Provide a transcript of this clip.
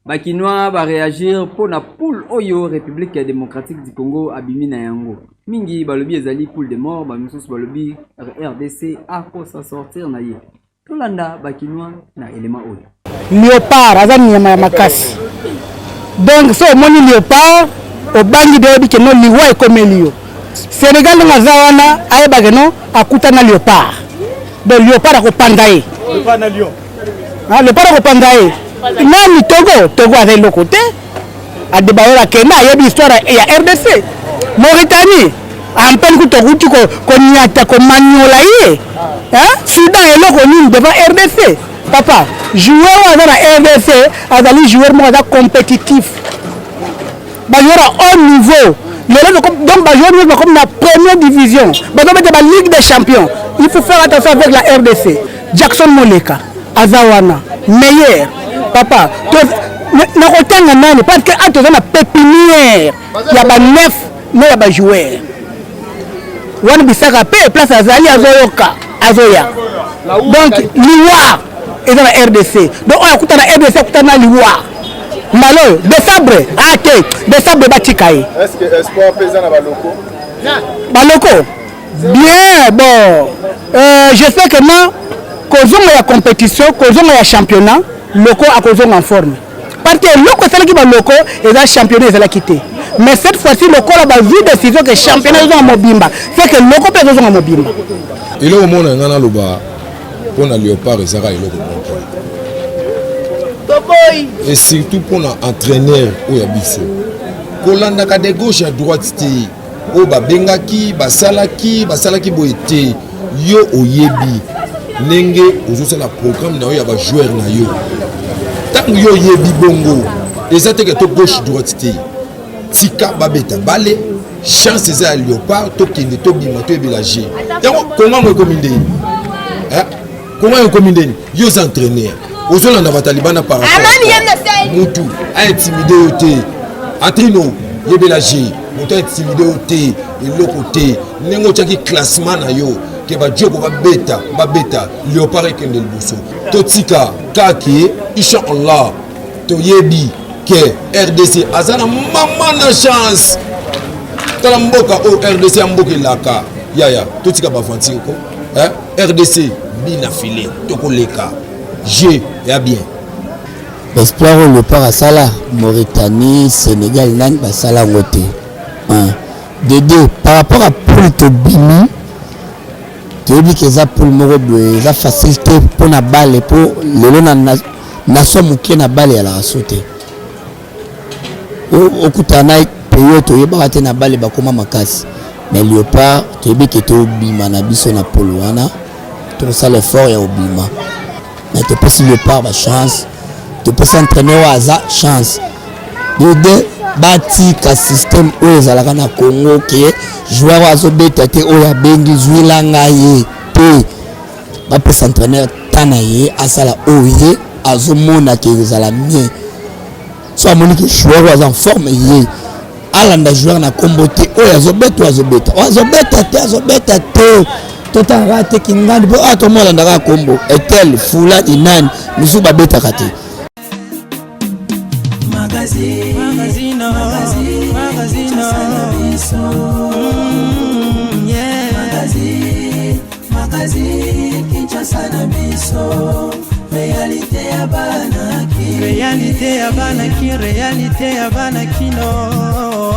Bakinois va réagir pour la poule Oyo République démocratique du Congo abimi na yango. Mingi balobi ezali poule de mort, ba misusu balobi RDC a ko sa sortir na ye. Tolanda Bakinois na élément Oyo. Léopard azani ya makasi. Donc so moni Léopard au bangi de bi keno liwa ekomelio. Sénégal ngaza wana ayeba keno akuta na Léopard. Donc Léopard akopandaye. Léopard na Lyon. Ah Léopard akopandaye. Nani Togo avec le côté a débarré la Kenya, il y a une histoire et à RDC Mauritanie en peine que Togo tu connais comme Maniolaïe Soudan est là connu devant RDC papa joueur dans la RDC a d'aller joueur moins compétitif bah joueur à haut niveau donc bah joueur comme la première division bah donc la Ligue des Champions il faut faire attention avec la RDC Jackson Moleka Azawana meilleur papa, na kotanga nani parce que à toza na pépinière ya ba neuf na ba joueur. Wana bisaka pe place azali azoyoka azoya. Donc liwa eza na RDC. Donc on akuta na RDC akuta na liwa. Malo décembre décembre batikaye. Est-ce que espoir pesa na baloko? Baloko. Bien bon. Je sais que moi kozonga ya compétition, kozonga ya championnat loko a causé en forme. Parce que loko c'est qui va loko et là championnat ils allaient quitter. Mais cette fois-ci loko là va vu décision que championnat ils ont mobimba. Fait que loko peut ils ont mobimba. Il est au monde ngana loba pour na Léopard ezaka iloko Toboy. Et surtout pour na entraîneur ou ya biso. Kolanda ka de gauche à droite ti o ba bengaki basalaki boete yo oyebi. Nenge ozosala programme na yo ya ba joueur na yo tant yo yebi bongo eza te que to gauche droite te tika babeta bale chance eza Léopard to kende to bima to ebelager yango comment mo kominde comment yo kominde yo entraîneur ozolanda batalibana par rapport mutu a intimider yo te atrino yebelager mutu a intimider yo te eloko te nengo tchaki classement na yo que va Dieu va beta Léopard et Kendel Bousso totika kaki inshallah to yebi que RDC azana maman na chance tala mboka o RDC mboka laka yaya totika ba fanti ko RDC bina filé toko leka G ya bien l'espoir Léopard à Sala Mauritanie Sénégal nan ba Sala ngote de deux par rapport à Poulto Bimi qui dit que ça pour le ça facilité pour la balle pour le na somme qui na balle à la sauter au kutana période to yeba te na balle ba koma makasi mais Léopard tu dit que to bima na biso na poloana tout ça l'effort ya obima mais tu peux si Léopard ba chance tu peux s'entraîner au hasard chance de bati ka système o ezalaka na Congo ke joueur azobeta te o ya bengi zwilanga ye pe ba peut s'entraîner tanaye asala oye azomona ke ezala mien so amoni ke joueur wa en forme ye alanda joueur na kombote o azobeta te tout en rate kingandi bo atomola ndaka kombo etel fula inani misu babeta kate Réalité ya banaki no